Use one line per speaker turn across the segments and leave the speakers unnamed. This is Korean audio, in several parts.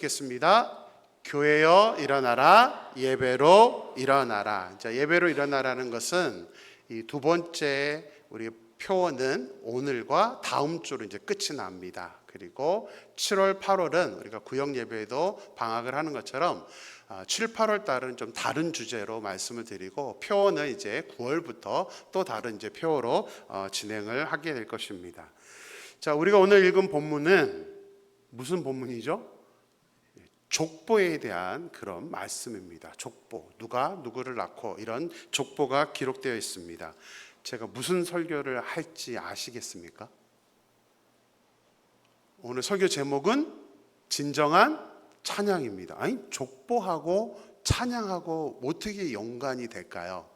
읽겠습니다. 교회여 일어나라, 예배로 일어나라. 자, 예배로 일어나라는 것은 이 두 번째 우리 표어는 오늘과 다음 주로 이제 끝이 납니다. 그리고 7월, 8월은 우리가 구역 예배에도 방학을 하는 것처럼 7, 8월 달은 좀 다른 주제로 말씀을 드리고 표어는 이제 9월부터 또 다른 이제 표어로 진행을 하게 될 것입니다. 자, 우리가 오늘 읽은 본문은 무슨 본문이죠? 족보에 대한 그런 말씀입니다. 족보, 누가 누구를 낳고 이런 족보가 기록되어 있습니다. 제가 무슨 설교를 할지 아시겠습니까? 오늘 설교 제목은 진정한 찬양입니다. 아니, 족보하고 찬양하고 어떻게 연관이 될까요?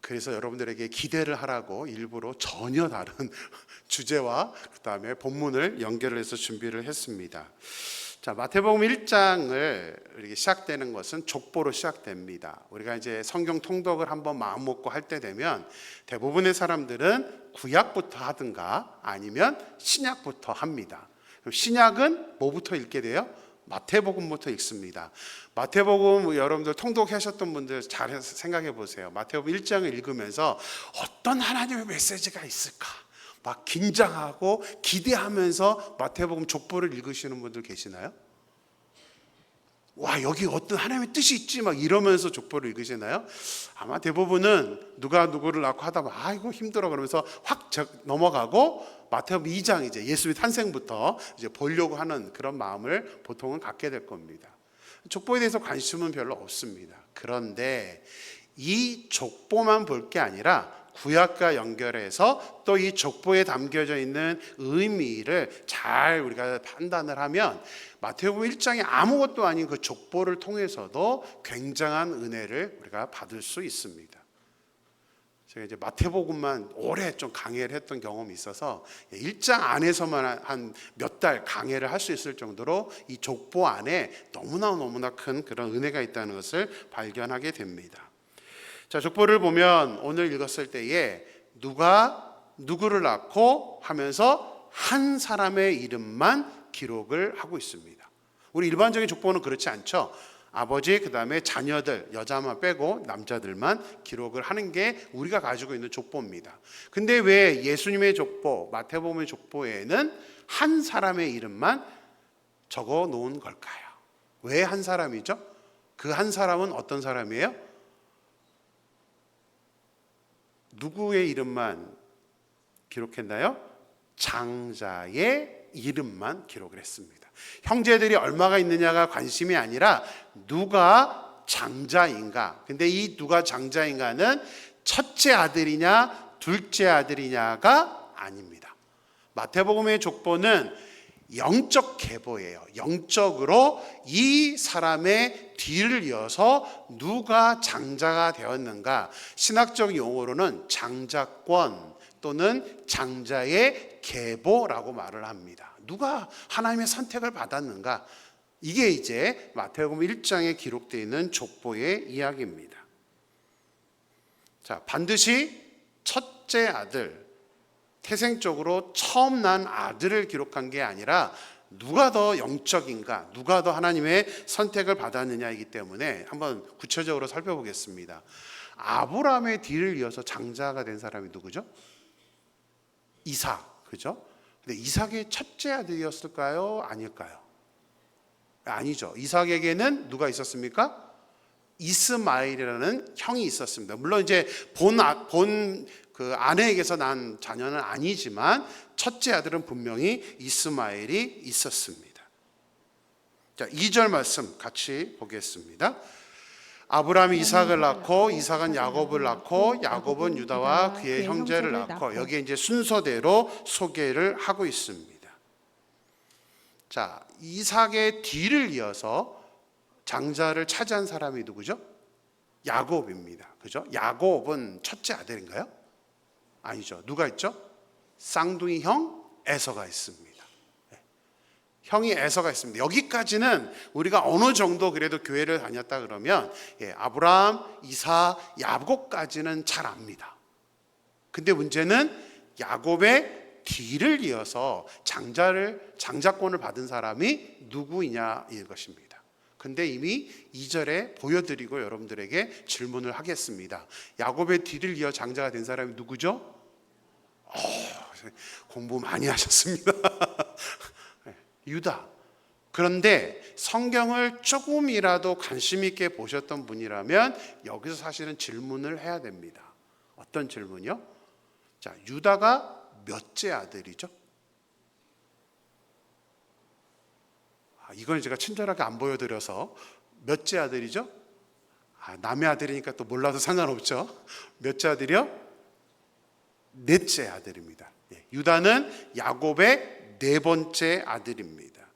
그래서 여러분들에게 기대를 하라고 일부러 전혀 다른 주제와 그 다음에 본문을 연결을 해서 준비를 했습니다. 자, 마태복음 1장을 이렇게 시작되는 것은 족보로 시작됩니다. 우리가 이제 성경 통독을 한번 마음 먹고 할 때 되면 대부분의 사람들은 구약부터 하든가 아니면 신약부터 합니다. 그럼 신약은 뭐부터 읽게 돼요? 마태복음부터 읽습니다. 마태복음 여러분들 통독하셨던 분들 잘 생각해 보세요. 마태복음 1장을 읽으면서 어떤 하나님의 메시지가 있을까? 막 긴장하고 기대하면서 마태복음 족보를 읽으시는 분들 계시나요? 와, 여기 어떤 하나님의 뜻이 있지 막 이러면서 족보를 읽으시나요? 아마 대부분은 누가 누구를 낳고 하다 보면 아이고 힘들어 그러면서 확 넘어가고 마태복음 2장 이제 예수의 탄생부터 이제 보려고 하는 그런 마음을 보통은 갖게 될 겁니다. 족보에 대해서 관심은 별로 없습니다. 그런데 이 족보만 볼 게 아니라 구약과 연결해서 또 이 족보에 담겨져 있는 의미를 잘 우리가 판단을 하면 마태복음 1장에 아무것도 아닌 그 족보를 통해서도 굉장한 은혜를 우리가 받을 수 있습니다. 제가 이제 마태복음만 오래 좀 강의를 했던 경험이 있어서 1장 안에서만 한 몇 달 강의를 할 수 있을 정도로 이 족보 안에 너무나 큰 그런 은혜가 있다는 것을 발견하게 됩니다. 자, 족보를 보면 오늘 읽었을 때에 누가 누구를 낳고 하면서 한 사람의 이름만 기록을 하고 있습니다. 우리 일반적인 족보는 그렇지 않죠. 아버지, 그 다음에 자녀들, 여자만 빼고 남자들만 기록을 하는 게 우리가 가지고 있는 족보입니다. 근데 왜 예수님의 족보, 마태복음의 족보에는 한 사람의 이름만 적어 놓은 걸까요? 왜 한 사람이죠? 그 한 사람은 어떤 사람이에요? 누구의 이름만 기록했나요? 장자의 이름만 기록을 했습니다. 형제들이 얼마가 있느냐가 관심이 아니라 누가 장자인가. 근데 이 누가 장자인가는 첫째 아들이냐 둘째 아들이냐가 아닙니다. 마태복음의 족보는 영적 계보예요. 영적으로 이 사람의 뒤를 이어서 누가 장자가 되었는가. 신학적 용어로는 장자권 또는 장자의 계보라고 말을 합니다. 누가 하나님의 선택을 받았는가. 이게 이제 마태복음 1장에 기록되어 있는 족보의 이야기입니다. 자, 반드시 첫째 아들, 태생적으로 처음 난 아들을 기록한 게 아니라 누가 더 영적인가, 누가 더 하나님의 선택을 받았느냐이기 때문에 한번 구체적으로 살펴보겠습니다. 아브라함의 뒤를 이어서 장자가 된 사람이 누구죠? 이삭, 그죠? 근데 이삭의 첫째 아들이었을까요? 아닐까요? 아니죠. 이삭에게는 누가 있었습니까? 이스마엘이라는 형이 있었습니다. 물론 이제 그 아내에게서 난 자녀는 아니지만 첫째 아들은 분명히 이스마엘이 있었습니다. 자, 2절 말씀 같이 보겠습니다. 아브라함이 이삭을 낳고 이삭은 야곱을 낳고 야곱은 유다와 그의 형제를 낳고, 여기에 이제 순서대로 소개를 하고 있습니다. 자, 이삭의 뒤를 이어서 장자를 차지한 사람이 누구죠? 야곱입니다. 그죠? 야곱은 첫째 아들인가요? 아니죠. 누가 있죠? 쌍둥이 형 에서가 있습니다. 형이 에서가 있습니다. 여기까지는 우리가 어느 정도 그래도 교회를 다녔다 그러면 아브라함, 이삭, 야곱까지는 잘 압니다. 근데 문제는 야곱의 뒤를 이어서 장자권을 받은 사람이 누구이냐 이것입니다. 근데 이미 2절에 보여드리고 여러분들에게 질문을 하겠습니다. 야곱의 뒤를 이어 장자가 된 사람이 누구죠? 공부 많이 하셨습니다. 유다. 그런데 성경을 조금이라도 관심 있게 보셨던 분이라면 여기서 사실은 질문을 해야 됩니다. 어떤 질문이요? 자, 유다가 몇째 아들이죠? 이건 제가 친절하게 안 보여드려서 몇째 아들이죠? 남의 아들이니까 또 몰라도 상관없죠. 몇째 아들이요? 넷째 아들입니다. 유다는 야곱의 네 번째 아들입니다.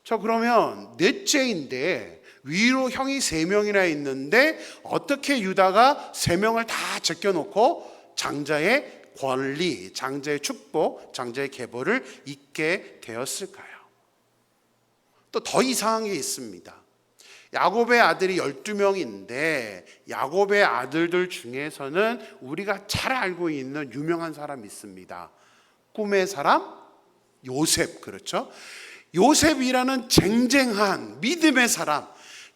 자, 그러면 넷째인데 위로 형이 3명이나 있는데 어떻게 유다가 3명을 다 제껴놓고 장자의 권리, 장자의 축복, 장자의 계보를 잇게 되었을까요? 또 더 이상한 게 있습니다. 야곱의 아들이 12명인데 야곱의 아들들 중에서는 우리가 잘 알고 있는 유명한 사람이 있습니다. 꿈의 사람? 요셉, 그렇죠? 요셉이라는 쟁쟁한 믿음의 사람,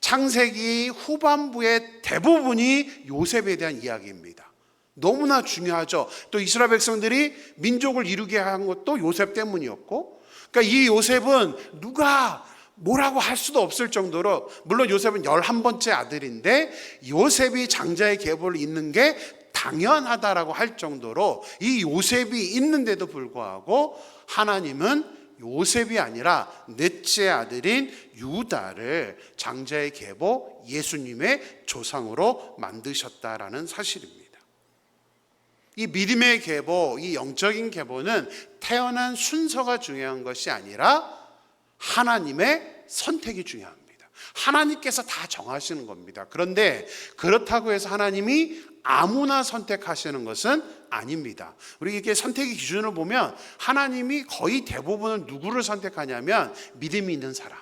창세기 후반부의 대부분이 요셉에 대한 이야기입니다. 너무나 중요하죠. 또 이스라엘 백성들이 민족을 이루게 한 것도 요셉 때문이었고, 그러니까 이 요셉은 누가 뭐라고 할 수도 없을 정도로, 물론 요셉은 11번째 아들인데 요셉이 장자의 계보를 잇는 게 당연하다라고 할 정도로 이 요셉이 있는데도 불구하고 하나님은 요셉이 아니라 넷째 아들인 유다를 장자의 계보, 예수님의 조상으로 만드셨다라는 사실입니다. 이 믿음의 계보, 이 영적인 계보는 태어난 순서가 중요한 것이 아니라 하나님의 선택이 중요합니다. 하나님께서 다 정하시는 겁니다. 그런데 그렇다고 해서 하나님이 아무나 선택하시는 것은 아닙니다. 우리 이게 선택의 기준을 보면 하나님이 거의 대부분은 누구를 선택하냐면 믿음이 있는 사람,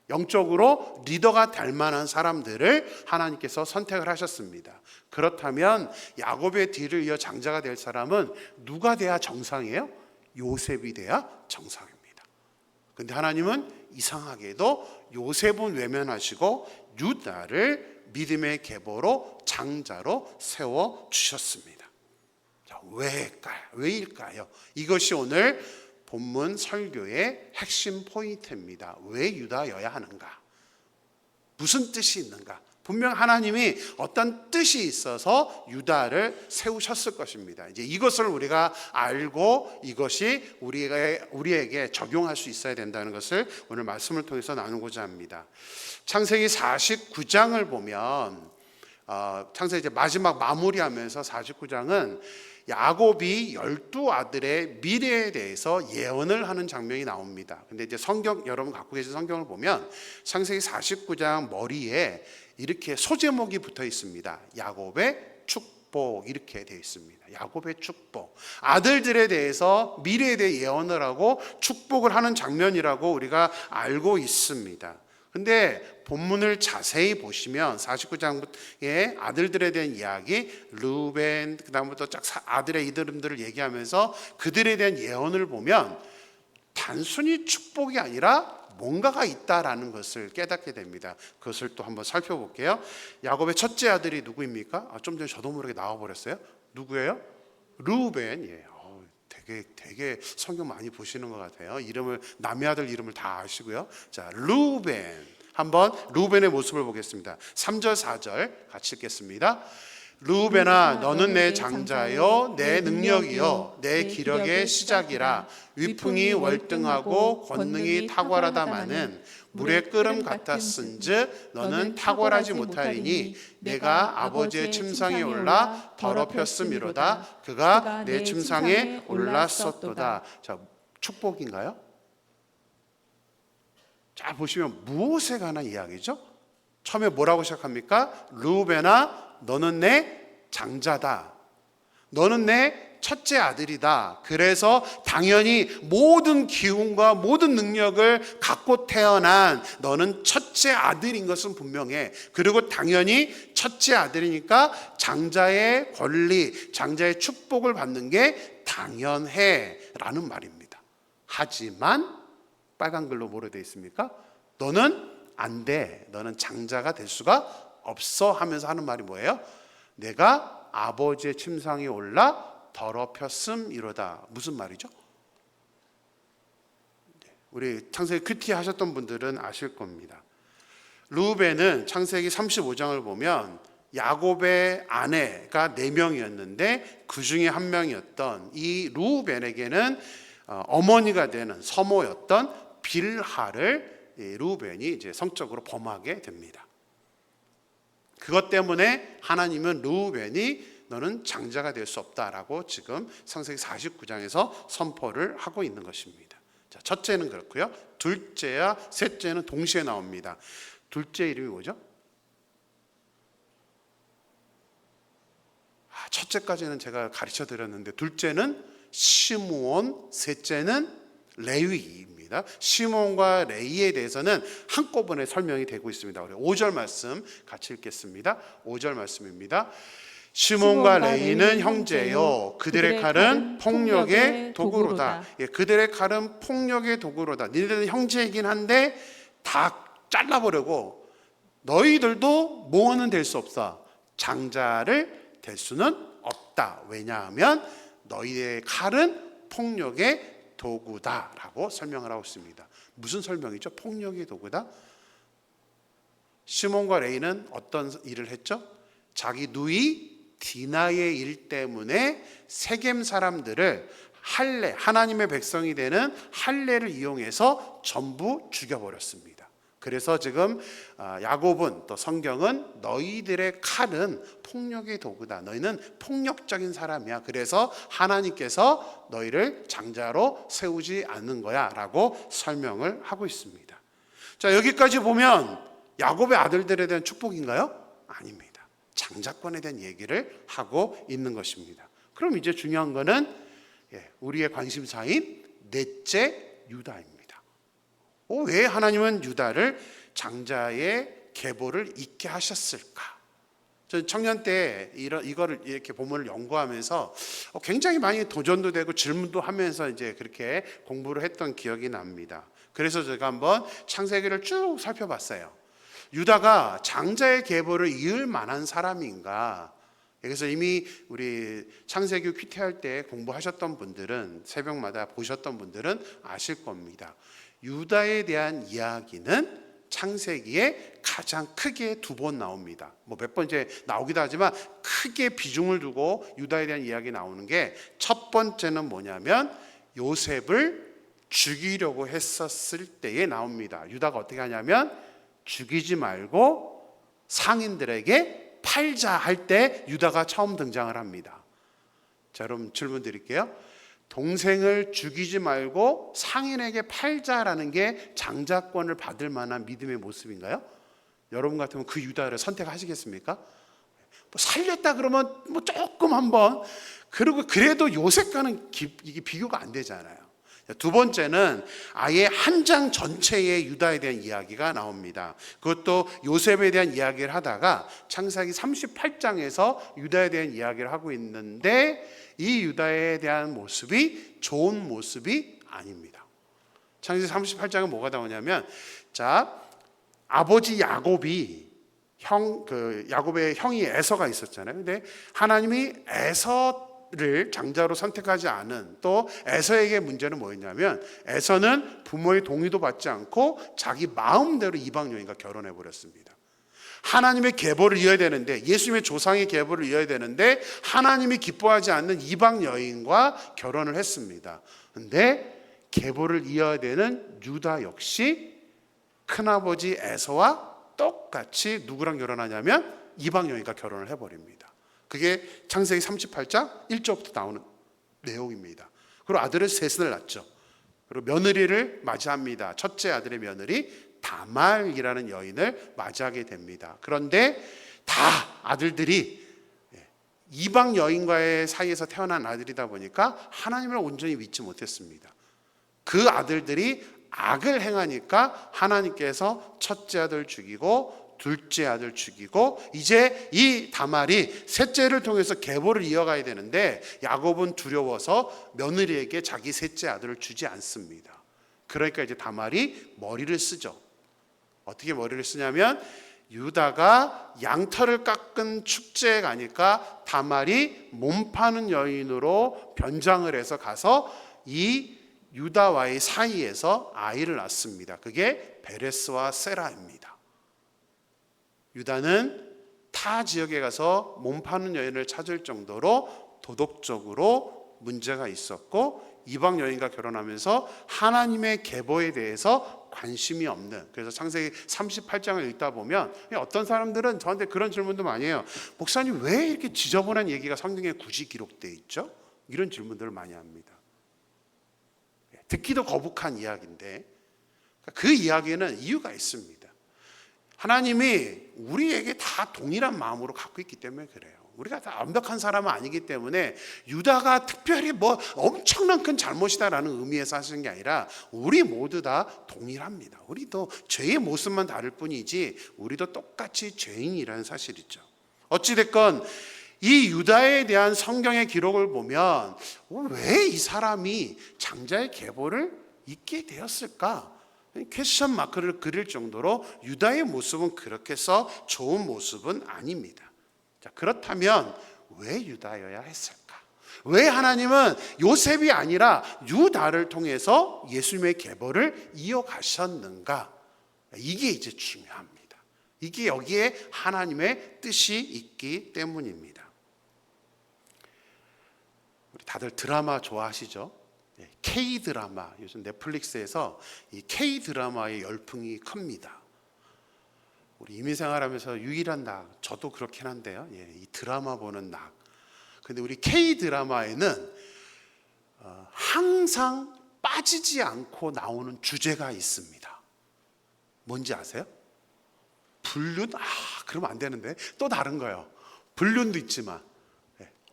영적으로 리더가 될 만한 사람들을 하나님께서 선택을 하셨습니다. 그렇다면 야곱의 뒤를 이어 장자가 될 사람은 누가 돼야 정상이에요? 요셉이 돼야 정상입니다. 근데 하나님은 이상하게도 요셉은 외면하시고 유다를 믿음의 계보로 장자로 세워주셨습니다. 자, 왜일까요? 이것이 오늘 본문 설교의 핵심 포인트입니다. 왜 유다여야 하는가? 무슨 뜻이 있는가? 분명 하나님이 어떤 뜻이 있어서 유다를 세우셨을 것입니다. 이제 이것을 우리가 알고 이것이 우리에게 적용할 수 있어야 된다는 것을 오늘 말씀을 통해서 나누고자 합니다. 창세기 49장을 보면 창세기 이제 마지막 마무리하면서 49장은 야곱이 12아들의 미래에 대해서 예언을 하는 장면이 나옵니다. 근데 이제 성경, 여러분 갖고 계신 성경을 보면 창세기 49장 머리에 이렇게 소제목이 붙어 있습니다. 야곱의 축복, 이렇게 되어 있습니다. 야곱의 축복. 아들들에 대해서 미래에 대해 예언을 하고 축복을 하는 장면이라고 우리가 알고 있습니다. 근데 본문을 자세히 보시면 49장의 아들들에 대한 이야기, 르우벤, 그 다음부터 쫙 아들의 이름들을 얘기하면서 그들에 대한 예언을 보면 단순히 축복이 아니라 뭔가가 있다라는 것을 깨닫게 됩니다. 그것을 또 한번 살펴볼게요. 야곱의 첫째 아들이 누구입니까? 좀 전에 저도 모르게 나와버렸어요. 누구예요? 르우벤이에요. 되게 성경 많이 보시는 것 같아요. 남의 아들 이름을 다 아시고요. 자, 르우벤. 한번 르우벤의 모습을 보겠습니다. 3절 4절 같이 읽겠습니다. 르우벤아, 너는 내 장자요, 내 능력이요, 내 기력의 시작이라. 위풍이 월등하고 권능이 탁월하다마는 물의 끓음 같았은즉 너는 탁월하지 못하리니 내가 아버지의 침상에 올라 더럽혔음이로다. 그가 내 침상에 올랐었도다. 자, 축복인가요? 자, 보시면 무엇에 관한 이야기죠? 처음에 뭐라고 시작합니까? 르우벤아, 너는 내 장자다. 너는 내 첫째 아들이다. 그래서 당연히 모든 기운과 모든 능력을 갖고 태어난 너는 첫째 아들인 것은 분명해. 그리고 당연히 첫째 아들이니까 장자의 권리, 장자의 축복을 받는 게 당연해 라는 말입니다. 하지만 빨간 글로 뭐로 되어 있습니까? 너는 안 돼. 너는 장자가 될 수가 없어 하면서 하는 말이 뭐예요? 내가 아버지의 침상에 올라 더럽혔음이로다. 무슨 말이죠? 우리 창세기 큐티 하셨던 분들은 아실 겁니다. 르우벤은 창세기 35장을 보면 야곱의 아내가 4명이었는데 그 중에 한 명이었던 이 르우벤에게는 어머니가 되는 서모였던 빌하를 르우벤이 이제 성적으로 범하게 됩니다. 그것 때문에 하나님은 르우벤이 너는 장자가 될 수 없다라고 지금 창세기 49장에서 선포를 하고 있는 것입니다. 자, 첫째는 그렇고요. 둘째와 셋째는 동시에 나옵니다. 둘째 이름이 뭐죠? 첫째까지는 제가 가르쳐 드렸는데 둘째는 시므온, 셋째는 레위입니다. 시므온과 레위에 대해서는 한꺼번에 설명이 되고 있습니다. 우리 5절 말씀 같이 읽겠습니다. 5절 말씀입니다. 시몬과 레위는 형제요, 그들의 칼은 폭력의 도구로다. 예, 그들의 칼은 폭력의 도구로다. 너희들은 형제이긴 한데 다 잘라버리고 너희들도 뭐는 될 수 없어. 장자를 될 수는 없다. 왜냐하면 너희의 칼은 폭력의 도구다라고 설명을 하고 있습니다. 무슨 설명이죠? 폭력의 도구다. 시몬과 레위는 어떤 일을 했죠? 자기 누이 디나의 일 때문에 세겜 사람들을 할례, 하나님의 백성이 되는 할례를 이용해서 전부 죽여버렸습니다. 그래서 지금 야곱은 또 성경은 너희들의 칼은 폭력의 도구다. 너희는 폭력적인 사람이야. 그래서 하나님께서 너희를 장자로 세우지 않는 거야 라고 설명을 하고 있습니다. 자, 여기까지 보면 야곱의 아들들에 대한 축복인가요? 아닙니다. 장자권에 대한 얘기를 하고 있는 것입니다. 그럼 이제 중요한 거는 우리의 관심사인 넷째 유다입니다. 왜 하나님은 유다를 장자의 계보를 잇게 하셨을까? 저 청년 때 이거를 이렇게 본문을 연구하면서 굉장히 많이 도전도 되고 질문도 하면서 이제 그렇게 공부를 했던 기억이 납니다. 그래서 제가 한번 창세기를 쭉 살펴봤어요. 유다가 장자의 계보를 이을 만한 사람인가? 그래서 이미 우리 창세기 큐티할 때 공부하셨던 분들은, 새벽마다 보셨던 분들은 아실 겁니다. 유다에 대한 이야기는 창세기에 가장 크게 2번 나옵니다. 뭐 몇 번째 나오기도 하지만 크게 비중을 두고 유다에 대한 이야기 나오는 게, 첫 번째는 뭐냐면 요셉을 죽이려고 했었을 때에 나옵니다. 유다가 어떻게 하냐면 죽이지 말고 상인들에게 팔자 할 때 유다가 처음 등장을 합니다. 자, 여러분 질문 드릴게요. 동생을 죽이지 말고 상인에게 팔자라는 게 장자권을 받을 만한 믿음의 모습인가요? 여러분 같으면 그 유다를 선택하시겠습니까? 뭐 살렸다 그러면 뭐 조금 한번, 그리고 그래도 요셉과는 이게 비교가 안 되잖아요. 두 번째는 아예 한 장 전체의 유다에 대한 이야기가 나옵니다. 그것도 요셉에 대한 이야기를 하다가 창세기 38장에서 유다에 대한 이야기를 하고 있는데, 이 유다에 대한 모습이 좋은 모습이 아닙니다. 창세기 38장은 뭐가 나오냐면, 자, 아버지 야곱이 야곱의 형이 에서가 있었잖아요. 근데 하나님이 에서를 장자로 선택하지 않은, 또 에서에게 문제는 뭐였냐면, 에서는 부모의 동의도 받지 않고 자기 마음대로 이방 여인과 결혼해 버렸습니다. 하나님의 계보를 이어야 되는데, 예수님의 조상의 계보를 이어야 되는데 하나님이 기뻐하지 않는 이방 여인과 결혼을 했습니다. 근데 계보를 이어야 되는 유다 역시 큰아버지 에서와 똑같이 누구랑 결혼하냐면 이방 여인과 결혼을 해버립니다. 그게 창세기 38장 1절부터 나오는 내용입니다. 그리고 아들을 셋을 낳죠. 그리고 며느리를 맞이합니다. 첫째 아들의 며느리 다말이라는 여인을 맞이하게 됩니다. 그런데 다 아들들이 이방 여인과의 사이에서 태어난 아들이다 보니까 하나님을 온전히 믿지 못했습니다. 그 아들들이 악을 행하니까 하나님께서 첫째 아들 죽이고 둘째 아들 죽이고 이제 이 다말이 셋째를 통해서 계보를 이어가야 되는데 야곱은 두려워서 며느리에게 자기 셋째 아들을 주지 않습니다. 그러니까 이제 다말이 머리를 쓰죠. 어떻게 머리를 쓰냐면 유다가 양털을 깎은 축제에 가니까 다말이 몸 파는 여인으로 변장을 해서 가서 이 유다와의 사이에서 아이를 낳습니다. 그게 베레스와 세라입니다. 유다는 타 지역에 가서 몸 파는 여인을 찾을 정도로 도덕적으로 문제가 있었고 이방 여인과 결혼하면서 하나님의 계보에 대해서 관심이 없는, 그래서 창세기 38장을 읽다 보면 어떤 사람들은 저한테 그런 질문도 많이 해요. 목사님 왜 이렇게 지저분한 얘기가 성경에 굳이 기록되어 있죠? 이런 질문들을 많이 합니다. 듣기도 거북한 이야기인데 그 이야기는 이유가 있습니다. 하나님이 우리에게 다 동일한 마음으로 갖고 있기 때문에 그래요. 우리가 다 완벽한 사람은 아니기 때문에 유다가 특별히 뭐 엄청난 큰 잘못이다라는 의미에서 하시는 게 아니라 우리 모두 다 동일합니다. 우리도 죄의 모습만 다를 뿐이지 우리도 똑같이 죄인이라는 사실이죠. 어찌됐건 이 유다에 대한 성경의 기록을 보면 왜 이 사람이 장자의 계보를 잊게 되었을까? 퀘스천 마크를 그릴 정도로 유다의 모습은 그렇게 해서 좋은 모습은 아닙니다. 자, 그렇다면 왜 유다여야 했을까? 왜 하나님은 요셉이 아니라 유다를 통해서 예수님의 계보를 이어가셨는가? 이게 이제 중요합니다. 이게 여기에 하나님의 뜻이 있기 때문입니다. 우리 다들 드라마 좋아하시죠? K-드라마, 요즘 넷플릭스에서 이 K-드라마의 열풍이 큽니다. 우리 이민생활하면서 유일한 낙, 저도 그렇긴 한데요. 이 드라마 보는 낙. 근데 우리 K-드라마에는 항상 빠지지 않고 나오는 주제가 있습니다. 뭔지 아세요? 불륜? 그러면 안 되는데 또 다른 거예요. 불륜도 있지만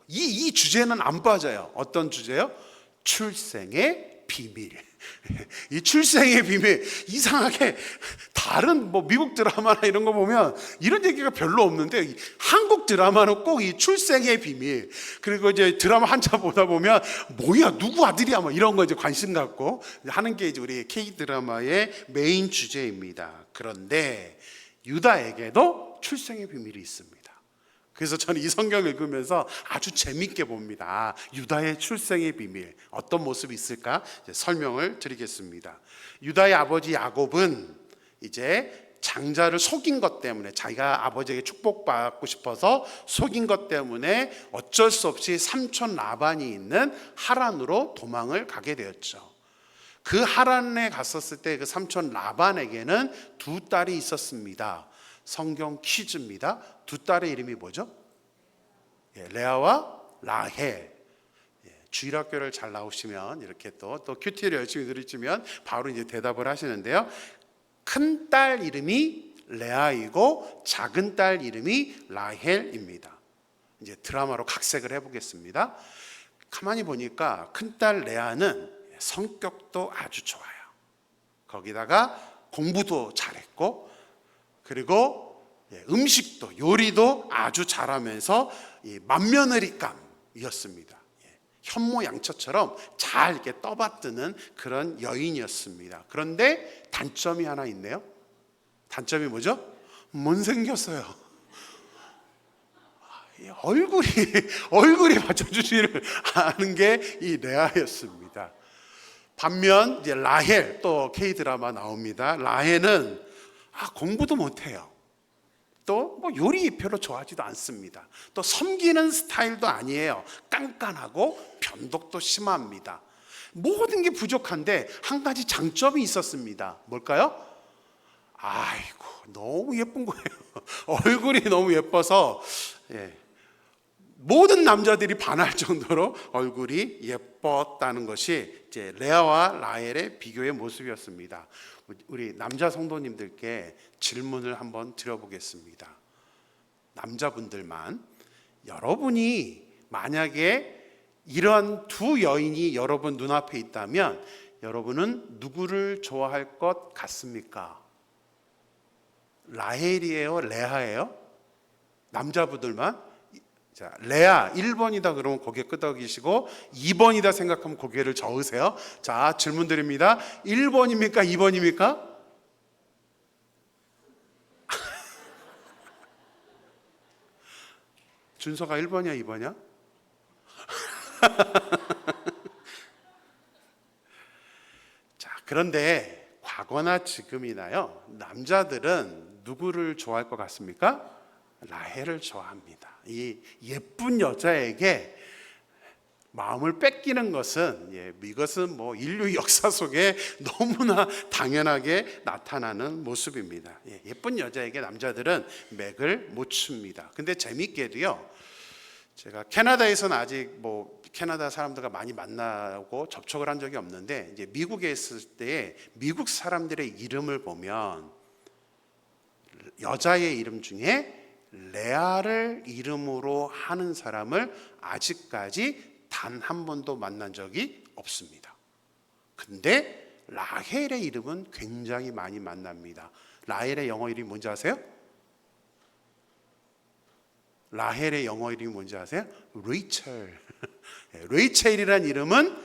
이 주제는 안 빠져요. 어떤 주제요? 출생의 비밀. 이 출생의 비밀, 이상하게 다른 뭐 미국 드라마나 이런 거 보면 이런 얘기가 별로 없는데 한국 드라마는 꼭 이 출생의 비밀, 그리고 이제 드라마 한참 보다 보면 뭐야 누구 아들이야 뭐 이런 거 이제 관심 갖고 하는 게 이제 우리 K 드라마의 메인 주제입니다. 그런데 유다에게도 출생의 비밀이 있습니다. 그래서 저는 이 성경을 읽으면서 아주 재밌게 봅니다. 유다의 출생의 비밀, 어떤 모습이 있을까? 이제 설명을 드리겠습니다. 유다의 아버지 야곱은 이제 장자를 속인 것 때문에, 자기가 아버지에게 축복받고 싶어서 속인 것 때문에 어쩔 수 없이 삼촌 라반이 있는 하란으로 도망을 가게 되었죠. 그 하란에 갔었을 때 그 삼촌 라반에게는 두 딸이 있었습니다. 성경 퀴즈입니다. 두 딸의 이름이 뭐죠? 레아와 라헬. 주일학교를 잘 나오시면 이렇게 또 큐티를 열심히 들으시면 바로 이제 대답을 하시는데요. 큰 딸 이름이 레아이고 작은 딸 이름이 라헬입니다. 이제 드라마로 각색을 해보겠습니다. 가만히 보니까 큰 딸 레아는 성격도 아주 좋아요. 거기다가 공부도 잘했고, 그리고 음식도 요리도 아주 잘하면서 맏며느리감이었습니다. 현모양처처럼 잘 이렇게 떠받드는 그런 여인이었습니다. 그런데 단점이 하나 있네요. 단점이 뭐죠? 못생겼어요. 얼굴이 받쳐주지를 않은 게 이 레아였습니다. 반면 이제 라헬, 또 K 드라마 나옵니다. 라헬은 공부도 못해요. 또 뭐 요리 별로 좋아하지도 않습니다. 또 섬기는 스타일도 아니에요. 깐깐하고 변덕도 심합니다. 모든 게 부족한데 한 가지 장점이 있었습니다. 뭘까요? 아이고 너무 예쁜 거예요. 얼굴이 너무 예뻐서 모든 남자들이 반할 정도로 얼굴이 예뻤다는 것이 이제 레아와 라헬의 비교의 모습이었습니다. 우리 남자 성도님들께 질문을 한번 드려보겠습니다. 남자분들만, 여러분이 만약에 이런 두 여인이 여러분 눈앞에 있다면 여러분은 누구를 좋아할 것 같습니까? 라헬이에요, 레아예요? 남자분들만? 자, 레아 1번이다 그러면 고개 끄덕이시고 2번이다 생각하면 고개를 저으세요. 자, 질문 드립니다. 1번입니까? 2번입니까? 준서가 1번이야, 2번이야? 자, 그런데 과거나 지금이나요, 남자들은 누구를 좋아할 것 같습니까? 라헬을 좋아합니다. 이 예쁜 여자에게 마음을 뺏기는 것은 이것은 뭐 인류 역사 속에 너무나 당연하게 나타나는 모습입니다. 예쁜 여자에게 남자들은 맥을 못 춥니다. 근데 재밌게도요, 제가 캐나다에서는 아직 뭐 캐나다 사람들과 많이 만나고 접촉을 한 적이 없는데, 이제 미국에 있을 때 미국 사람들의 이름을 보면 여자의 이름 중에 레아를 이름으로 하는 사람을 아직까지 단 한 번도 만난 적이 없습니다. 근데 라헬의 이름은 굉장히 많이 만납니다. 라헬의 영어 이름이 뭔지 아세요? 라헬의 영어 이름이 뭔지 아세요? 레이첼. 레이첼이라는 이름은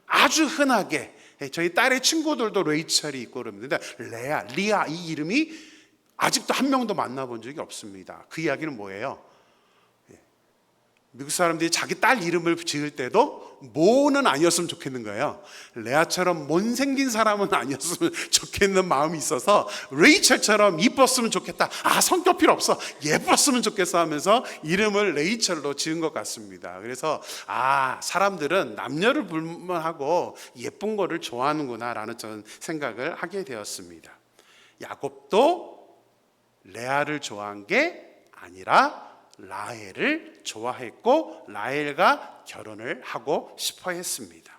아주 흔하게, 저희 딸의 친구들도 레이첼이 있고 그럽니다. 레아, 리아, 이 이름이 아직도 한 명도 만나본 적이 없습니다. 그 이야기는 뭐예요? 미국 사람들이 자기 딸 이름을 지을 때도 모는 아니었으면 좋겠는 거예요. 레아처럼 못생긴 사람은 아니었으면 좋겠는 마음이 있어서 레이첼처럼 이뻤으면 좋겠다. 성격 필요 없어. 예뻤으면 좋겠어 하면서 이름을 레이첼로 지은 것 같습니다. 그래서 사람들은 남녀를 불문하고 예쁜 거를 좋아하는구나 라는 저는 생각을 하게 되었습니다. 야곱도 레아를 좋아한 게 아니라 라헬을 좋아했고 라헬과 결혼을 하고 싶어 했습니다.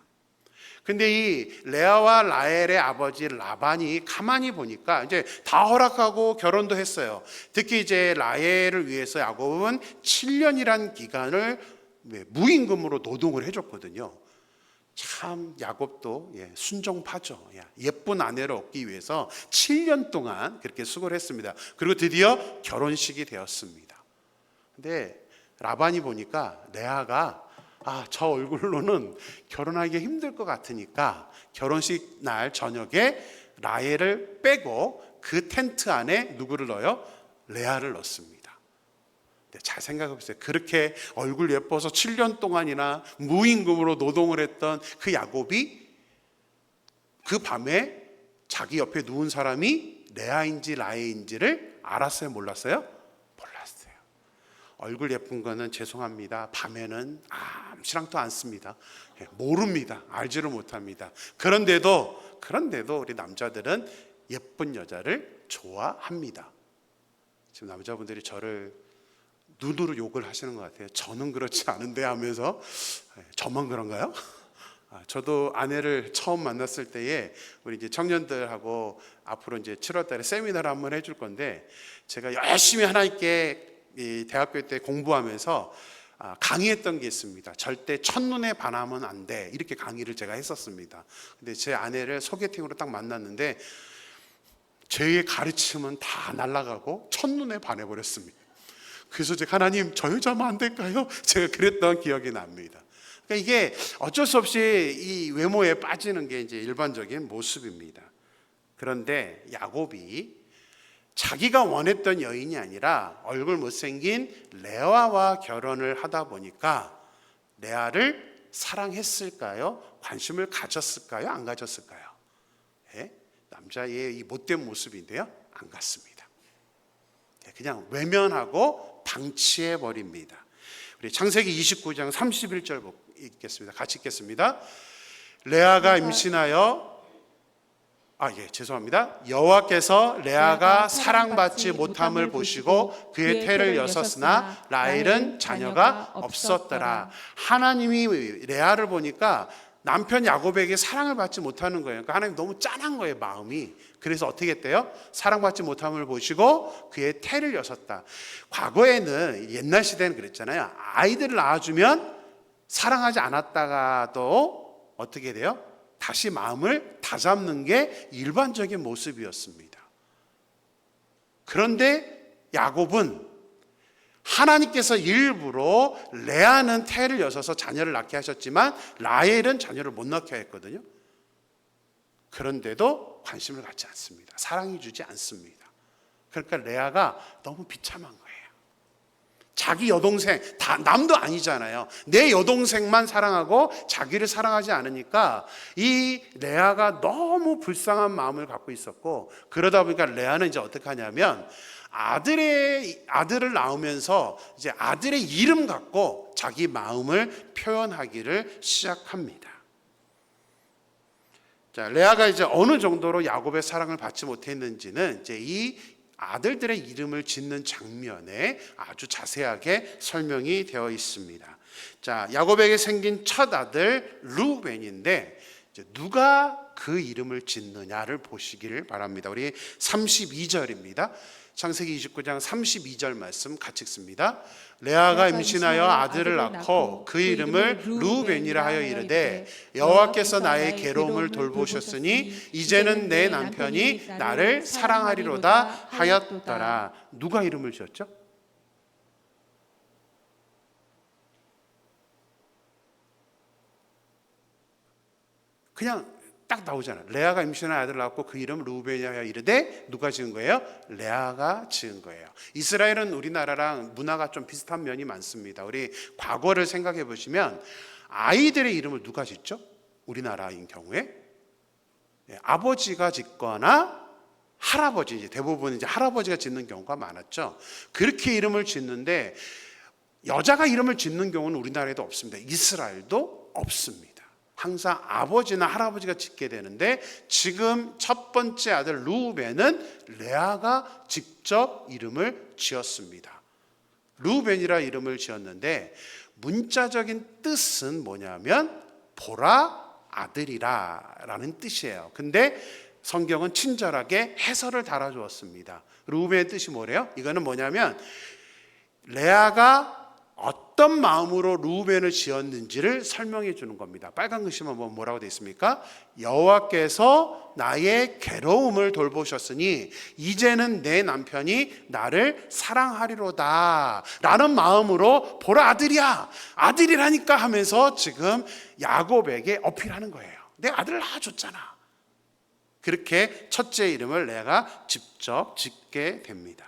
근데 이 레아와 라헬의 아버지 라반이 가만히 보니까 이제 다 허락하고 결혼도 했어요. 특히 이제 라헬을 위해서 야곱은 7년이란 기간을 무임금으로 노동을 해줬거든요. 참 야곱도 순종파죠. 예쁜 아내를 얻기 위해서 7년 동안 그렇게 수고를 했습니다. 그리고 드디어 결혼식이 되었습니다. 근데 라반이 보니까 레아가 저 얼굴로는 결혼하기 힘들 것 같으니까 결혼식 날 저녁에 라헬을 빼고 그 텐트 안에 누구를 넣어요? 레아를 넣습니다. 잘 생각해 보세요. 그렇게 얼굴 예뻐서 7년 동안이나 무임금으로 노동을 했던 그 야곱이 그 밤에 자기 옆에 누운 사람이 레아인지 라헬인지를 알았어요? 몰랐어요? 몰랐어요. 얼굴 예쁜 거는 죄송합니다. 밤에는 아무렇지도 않습니다. 모릅니다. 알지를 못합니다. 그런데도 우리 남자들은 예쁜 여자를 좋아합니다. 지금 남자분들이 저를 눈으로 욕을 하시는 것 같아요. 저는 그렇지 않은데 하면서. 저만 그런가요? 저도 아내를 처음 만났을 때에 우리 이제 청년들하고 앞으로 이제 7월 달에 세미나를 한번 해줄 건데, 제가 열심히 하나님께 이 대학교 때 공부하면서 강의했던 게 있습니다. 절대 첫눈에 반하면 안 돼. 이렇게 강의를 제가 했었습니다. 근데 제 아내를 소개팅으로 딱 만났는데 제 가르침은 다 날아가고 첫눈에 반해버렸습니다. 그래서 제가 하나님 저 여자면 안 될까요? 제가 그랬던 기억이 납니다. 그러니까 이게 어쩔 수 없이 이 외모에 빠지는 게 이제 일반적인 모습입니다. 그런데 야곱이 자기가 원했던 여인이 아니라 얼굴 못생긴 레아와 결혼을 하다 보니까 레아를 사랑했을까요? 관심을 가졌을까요? 안 가졌을까요? 남자의 이 못된 모습인데요, 안 같습니다. 그냥 외면하고 방치해 버립니다. 우리 창세기 29장 31절 읽겠습니다. 같이 읽겠습니다. 레아가 임신하여 죄송합니다. 여호와께서 레아가 사랑받지 못함을 보시고 그의 태를 여섰으나 라헬은 자녀가 없었더라. 하나님이 레아를 보니까 남편 야곱에게 사랑을 받지 못하는 거예요. 그러니까 하나님 너무 짠한 거예요, 마음이. 그래서 어떻게 했대요? 사랑받지 못함을 보시고 그의 태를 여섰다. 과거에는 옛날 시대는 그랬잖아요. 아이들을 낳아주면 사랑하지 않았다가도 어떻게 돼요? 다시 마음을 다잡는 게 일반적인 모습이었습니다. 그런데 야곱은 하나님께서 일부러 레아는 태를 여셔서 자녀를 낳게 하셨지만 라헬은 자녀를 못 낳게 했거든요. 그런데도 관심을 갖지 않습니다. 사랑해 주지 않습니다. 그러니까 레아가 너무 비참한 거예요. 자기 여동생, 다 남도 아니잖아요. 내 여동생만 사랑하고 자기를 사랑하지 않으니까 이 레아가 너무 불쌍한 마음을 갖고 있었고, 그러다 보니까 레아는 이제 어떻게 하냐면 아들을 낳으면서 이제 아들의 이름 갖고 자기 마음을 표현하기를 시작합니다. 자, 레아가 이제 어느 정도로 야곱의 사랑을 받지 못했는지는 이제 이 아들들의 이름을 짓는 장면에 아주 자세하게 설명이 되어 있습니다. 자, 야곱에게 생긴 첫 아들 루벤인데 누가 그 이름을 짓느냐를 보시기를 바랍니다. 우리 32절입니다. 창세기 29장 32절 말씀 같이 읽습니다. 레아가 임신하여 아들을 낳고 그 이름을 루벤이라 하여 이르되 여호와께서 나의 괴로움을 돌보셨으니 이제는 내 남편이 나를 사랑하리로다 하였더라. 누가 이름을 지었죠? 그냥 딱 나오잖아요. 레아가 임신한 아들을 낳고 그 이름 루벤이라 하여 이르되 누가 지은 거예요? 레아가 지은 거예요. 이스라엘은 우리나라랑 문화가 좀 비슷한 면이 많습니다. 우리 과거를 생각해 보시면 아이들의 이름을 누가 짓죠? 우리나라인 경우에 아버지가 짓거나 할아버지, 이제 대부분 이제 할아버지가 짓는 경우가 많았죠. 그렇게 이름을 짓는데 여자가 이름을 짓는 경우는 우리나라에도 없습니다. 이스라엘도 없습니다. 항상 아버지나 할아버지가 짓게 되는데 지금 첫 번째 아들 루벤은 레아가 직접 이름을 지었습니다. 루벤이라 이름을 지었는데 문자적인 뜻은 뭐냐면 보라 아들이라 라는 뜻이에요. 근데 성경은 친절하게 해설을 달아주었습니다. 루벤의 뜻이 뭐래요? 이거는 뭐냐면 레아가 어떤 마음으로 루벤을 지었는지를 설명해 주는 겁니다. 빨간 글씨만 보면 뭐라고 되어 있습니까? 여호와께서 나의 괴로움을 돌보셨으니 이제는 내 남편이 나를 사랑하리로다 라는 마음으로 보라 아들이야, 아들이라니까 하면서 지금 야곱에게 어필하는 거예요. 내 아들을 낳아줬잖아. 그렇게 첫째 이름을 내가 직접 짓게 됩니다.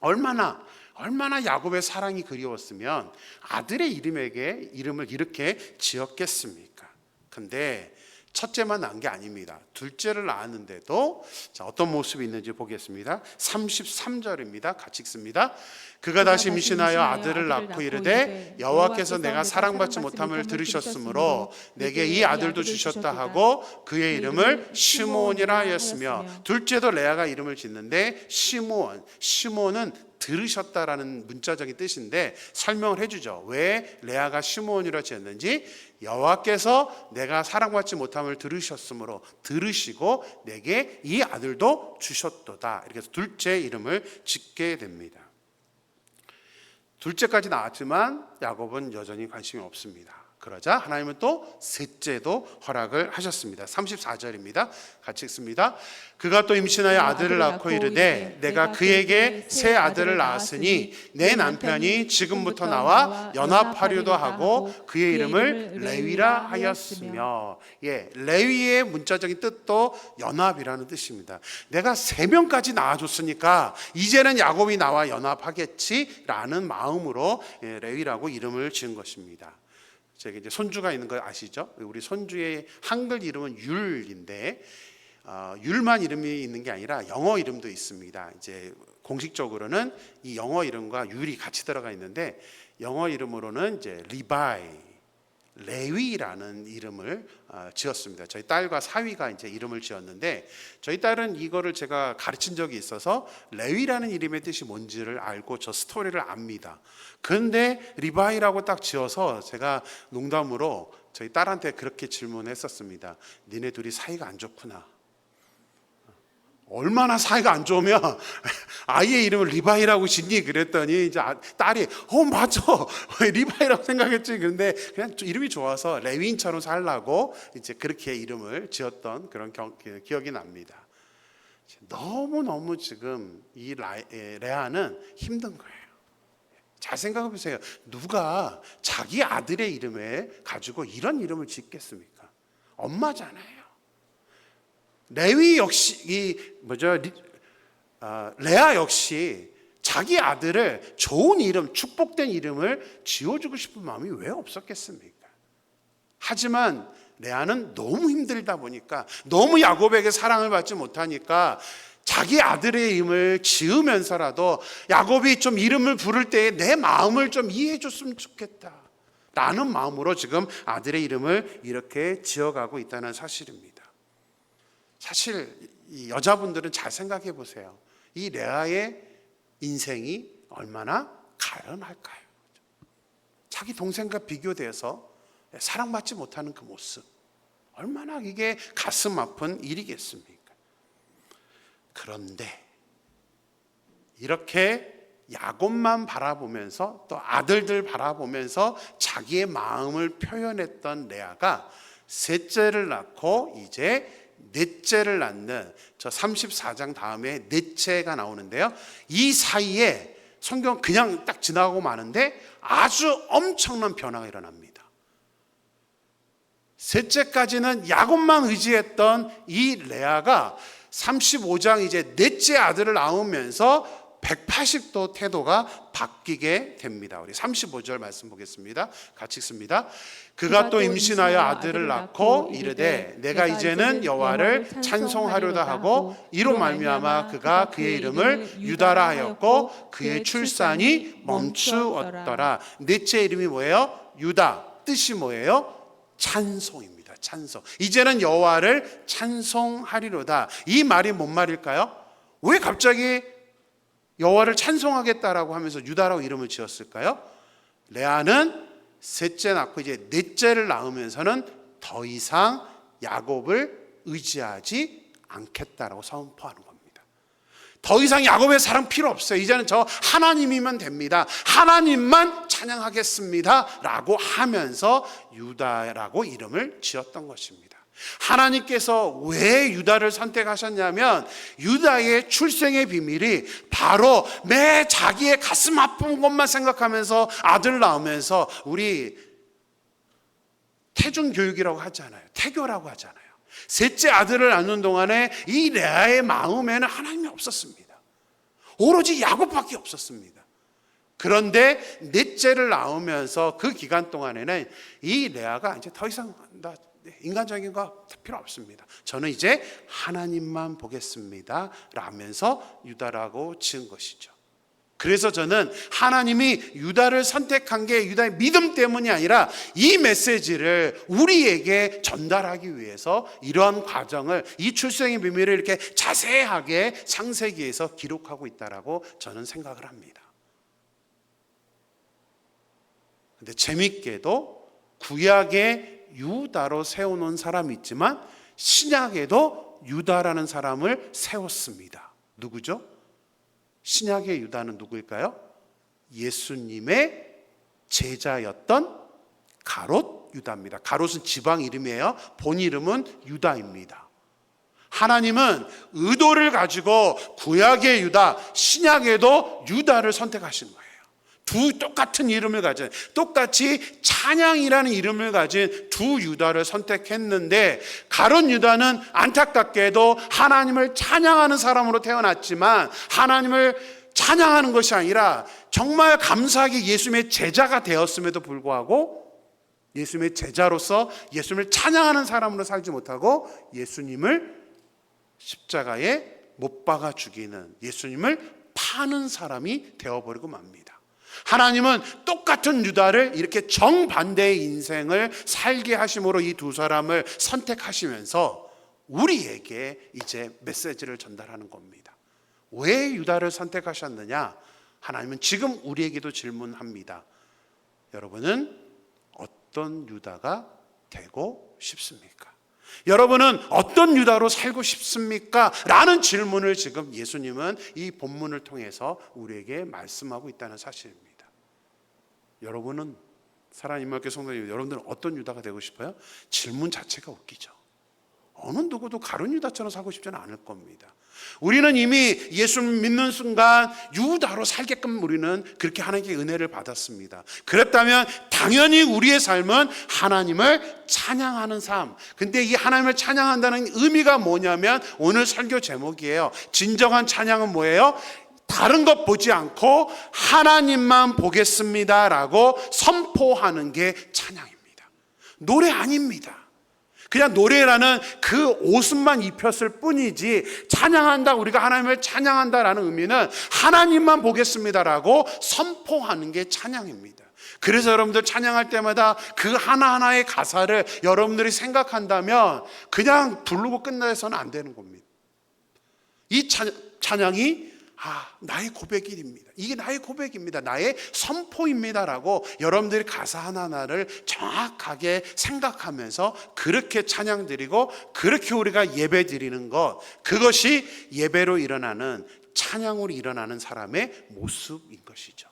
얼마나 야곱의 사랑이 그리웠으면 아들의 이름을 이렇게 지었겠습니까? 근데 첫째만 낳은 게 아닙니다. 둘째를 낳았는데도 자, 어떤 모습이 있는지 보겠습니다. 33절입니다. 같이 읽습니다. 그가 다시 임신하여 아들을 낳고 이르되 여호와께서 내가 사랑받지 못함을 들으셨으므로 내게 이 아들도 주셨다 하고 그의 이름을 시므온이라 하였으며, 둘째도 레아가 이름을 짓는데 시므온은 들으셨다라는 문자적인 뜻인데 설명을 해주죠. 왜 레아가 시므온이라 지었는지. 여호와께서 내가 사랑받지 못함을 들으셨으므로 들으시고 내게 이 아들도 주셨도다. 이렇게 해서 둘째 이름을 짓게 됩니다. 둘째까지 나왔지만 야곱은 여전히 관심이 없습니다. 그러자 하나님은 또 셋째도 허락을 하셨습니다. 34절입니다. 같이 읽습니다. 그가 또 임신하여 아들을 낳고 이르되 내가 그에게 새 아들을 낳았으니 내 남편이 지금부터 나와 연합하려도 하고 그의 이름을 레위라 하였으며. 레위의 문자적인 뜻도 연합이라는 뜻입니다. 내가 3명까지 낳아줬으니까 이제는 야곱이 나와 연합하겠지라는 마음으로 레위라고 이름을 지은 것입니다. 제가 이제 손주가 있는 거 아시죠? 우리 손주의 한글 이름은 율인데 율만 이름이 있는 게 아니라 영어 이름도 있습니다. 이제 공식적으로는 이 영어 이름과 율이 같이 들어가 있는데 영어 이름으로는 이제 레위라는 이름을 지었습니다. 저희 딸과 사위가 이제 이름을 지었는데 저희 딸은 이거를 제가 가르친 적이 있어서 레위라는 이름의 뜻이 뭔지를 알고 저 스토리를 압니다. 그런데 리바이라고 딱 지어서 제가 농담으로 저희 딸한테 그렇게 질문했었습니다. 니네 둘이 사이가 안 좋구나. 얼마나 사이가 안 좋으면 아이의 이름을 리바이라고 짓니? 그랬더니 이제 딸이 맞아 리바이라고 생각했지. 그런데 그냥 이름이 좋아서 레위인처럼 살라고 이제 그렇게 이름을 지었던 그런 기억이 납니다. 너무너무 지금 이 레아는 힘든 거예요. 잘 생각해 보세요. 누가 자기 아들의 이름에 가지고 이런 이름을 짓겠습니까? 엄마잖아요. 레위 역시 레아 역시 자기 아들을 좋은 이름, 축복된 이름을 지어주고 싶은 마음이 왜 없었겠습니까? 하지만 레아는 너무 힘들다 보니까, 너무 야곱에게 사랑을 받지 못하니까 자기 아들의 이름을 지으면서라도 야곱이 좀 이름을 부를 때에 내 마음을 좀 이해해 줬으면 좋겠다 라는 마음으로 지금 아들의 이름을 이렇게 지어가고 있다는 사실입니다. 사실 이 여자분들은 잘 생각해 보세요. 이 레아의 인생이 얼마나 가련할까요? 자기 동생과 비교돼서 사랑받지 못하는 그 모습, 얼마나 이게 가슴 아픈 일이겠습니까? 그런데 이렇게 야곱만 바라보면서 또 아들들 바라보면서 자기의 마음을 표현했던 레아가 셋째를 낳고 이제 넷째를 낳는 저 34장 다음에 넷째가 나오는데요. 이 사이에 성경 그냥 딱 지나가고 마는데 아주 엄청난 변화가 일어납니다. 셋째까지는 야곱만 의지했던 이 레아가 35장 이제 넷째 아들을 낳으면서 180도 태도가 바뀌게 됩니다. 우리 35절 말씀 보겠습니다. 같이 읽습니다. 그가 또 임신하여 아들을 낳고 이르되 내가 이제는 여호와를 찬송하려다 하고 이로 말미암아 그가 그의 이름을 유다라 하였고 그의 출산이 멈추었더라. 넷째 이름이 뭐예요? 유다. 뜻이 뭐예요? 찬송입니다. 찬송. 이제는 여호와를 찬송하리로다. 이 말이 뭔 말일까요? 왜 갑자기 여호와를 찬송하겠다라고 하면서 유다라고 이름을 지었을까요? 레아는 셋째 낳고 이제 넷째를 낳으면서는 더 이상 야곱을 의지하지 않겠다라고 선포하는 겁니다. 더 이상 야곱의 사랑 필요 없어요. 이제는 저 하나님이면 됩니다. 하나님만 찬양하겠습니다 라고 하면서 유다라고 이름을 지었던 것입니다. 하나님께서 왜 유다를 선택하셨냐면 유다의 출생의 비밀이 바로 매 자기의 가슴 아픈 것만 생각하면서 아들 낳으면서 우리 태중교육이라고 하잖아요. 태교라고 하잖아요. 셋째 아들을 낳는 동안에 이 레아의 마음에는 하나님이 없었습니다. 오로지 야곱밖에 없었습니다. 그런데 넷째를 낳으면서 그 기간 동안에는 이 레아가 이제 더 이상 인간적인 거 필요 없습니다. 저는 이제 하나님만 보겠습니다 라면서 유다라고 지은 것이죠. 그래서 저는 하나님이 유다를 선택한 게 유다의 믿음 때문이 아니라 이 메시지를 우리에게 전달하기 위해서 이러한 과정을, 이 출생의 비밀을 이렇게 자세하게 창세기에서 기록하고 있다라고 저는 생각을 합니다. 근데 재밌게도 구약의 유다로 세워놓은 사람이 있지만 신약에도 유다라는 사람을 세웠습니다. 누구죠? 신약의 유다는 누구일까요? 예수님의 제자였던 가롯 유다입니다. 가롯은 지방 이름이에요. 본 이름은 유다입니다. 하나님은 의도를 가지고 구약의 유다, 신약에도 유다를 선택하신 거예요. 두 똑같은 이름을 가진, 똑같이 찬양이라는 이름을 가진 두 유다를 선택했는데 가룟 유다는 안타깝게도 하나님을 찬양하는 사람으로 태어났지만 하나님을 찬양하는 것이 아니라 정말 감사하게 예수님의 제자가 되었음에도 불구하고 예수님의 제자로서 예수님을 찬양하는 사람으로 살지 못하고 예수님을 십자가에 못 박아 죽이는, 예수님을 파는 사람이 되어버리고 맙니다. 하나님은 똑같은 유다를 이렇게 정반대의 인생을 살게 하심으로 이 두 사람을 선택하시면서 우리에게 이제 메시지를 전달하는 겁니다. 왜 유다를 선택하셨느냐? 하나님은 지금 우리에게도 질문합니다. 여러분은 어떤 유다가 되고 싶습니까? 여러분은 어떤 유다로 살고 싶습니까? 라는 질문을 지금 예수님은 이 본문을 통해서 우리에게 말씀하고 있다는 사실입니다. 여러분은, 사랑하는 임마교회 성도님, 여러분들은 어떤 유다가 되고 싶어요? 질문 자체가 웃기죠. 어느 누구도 가룟 유다처럼 살고 싶지는 않을 겁니다. 우리는 이미 예수를 믿는 순간 유다로 살게끔 우리는 그렇게 하나님께 은혜를 받았습니다. 그렇다면 당연히 우리의 삶은 하나님을 찬양하는 삶. 근데 이 하나님을 찬양한다는 의미가 뭐냐면 오늘 설교 제목이에요. 진정한 찬양은 뭐예요? 다른 것 보지 않고 하나님만 보겠습니다라고 선포하는 게 찬양입니다. 노래 아닙니다. 그냥 노래라는 그 옷만 입혔을 뿐이지 찬양한다, 우리가 하나님을 찬양한다라는 의미는 하나님만 보겠습니다라고 선포하는 게 찬양입니다. 그래서 여러분들 찬양할 때마다 그 하나하나의 가사를 여러분들이 생각한다면 그냥 부르고 끝내서는 안 되는 겁니다. 이 찬양이 나의 고백입니다. 이게 나의 고백입니다. 나의 선포입니다라고 여러분들이 가사 하나하나를 정확하게 생각하면서 그렇게 찬양 드리고 그렇게 우리가 예배 드리는 것, 그것이 예배로 일어나는, 찬양으로 일어나는 사람의 모습인 것이죠.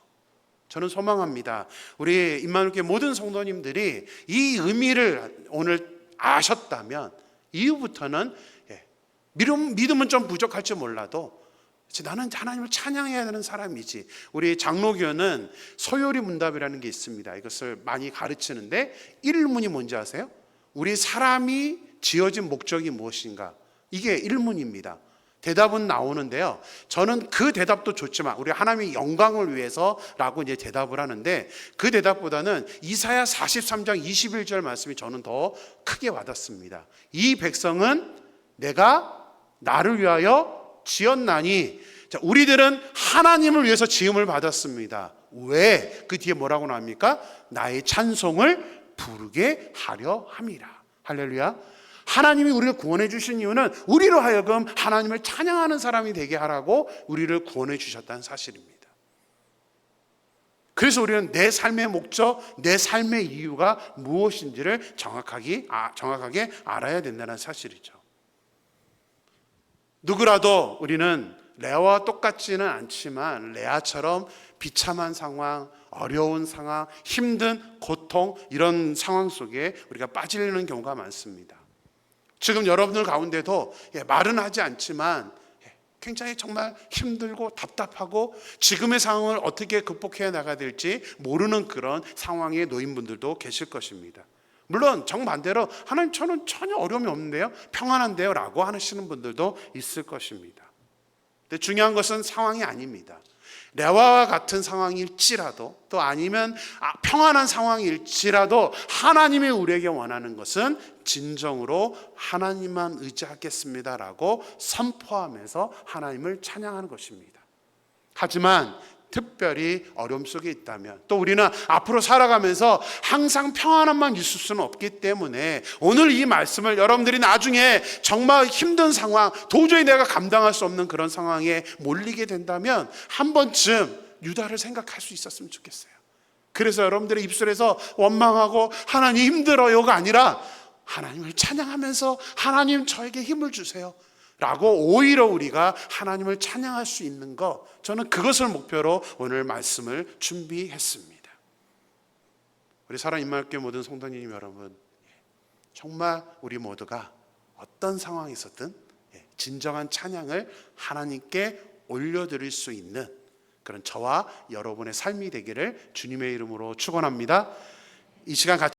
저는 소망합니다. 우리 임마누엘교회 모든 성도님들이 이 의미를 오늘 아셨다면 이후부터는 믿음은 좀 부족할지 몰라도 나는 하나님을 찬양해야 되는 사람이지. 우리 장로교는 소요리 문답이라는 게 있습니다. 이것을 많이 가르치는데 1문이 뭔지 아세요? 우리 사람이 지어진 목적이 무엇인가? 이게 1문입니다. 대답은 나오는데요. 저는 그 대답도 좋지만 우리 하나님의 영광을 위해서라고 이제 대답을 하는데 그 대답보다는 이사야 43장 21절 말씀이 저는 더 크게 와닿습니다. 이 백성은 내가 나를 위하여 지었나니. 자, 우리들은 하나님을 위해서 지음을 받았습니다. 왜? 그 뒤에 뭐라고 나옵니까? 나의 찬송을 부르게 하려 함이라. 할렐루야. 하나님이 우리를 구원해 주신 이유는 우리로 하여금 하나님을 찬양하는 사람이 되게 하라고 우리를 구원해 주셨다는 사실입니다. 그래서 우리는 내 삶의 목적, 내 삶의 이유가 무엇인지를 정확하게 알아야 된다는 사실이죠. 누구라도 우리는 레아와 똑같지는 않지만 레아처럼 비참한 상황, 어려운 상황, 힘든 고통, 이런 상황 속에 우리가 빠지는 경우가 많습니다. 지금 여러분들 가운데도 말은 하지 않지만 굉장히 정말 힘들고 답답하고 지금의 상황을 어떻게 극복해 나가야 될지 모르는 그런 상황에 놓인 분들도 계실 것입니다. 물론 정반대로 하나님 저는 전혀 어려움이 없는데요, 평안한데요 라고 하시는 분들도 있을 것입니다. 근데 중요한 것은 상황이 아닙니다. 레아와 같은 상황일지라도 또 아니면 평안한 상황일지라도 하나님이 우리에게 원하는 것은 진정으로 하나님만 의지하겠습니다라고 선포하면서 하나님을 찬양하는 것입니다. 하지만 특별히 어려움 속에 있다면 또 우리는 앞으로 살아가면서 항상 평안함만 있을 수는 없기 때문에 오늘 이 말씀을 여러분들이 나중에 정말 힘든 상황, 도저히 내가 감당할 수 없는 그런 상황에 몰리게 된다면 한 번쯤 유다를 생각할 수 있었으면 좋겠어요. 그래서 여러분들의 입술에서 원망하고 하나님 힘들어요가 아니라 하나님을 찬양하면서 하나님 저에게 힘을 주세요 라고 오히려 우리가 하나님을 찬양할 수 있는 것, 저는 그것을 목표로 오늘 말씀을 준비했습니다. 우리 사랑 임마누엘교회 모든 성도님 여러분, 정말 우리 모두가 어떤 상황에 있었든 진정한 찬양을 하나님께 올려드릴 수 있는 그런 저와 여러분의 삶이 되기를 주님의 이름으로 축원합니다. 이 시간 같이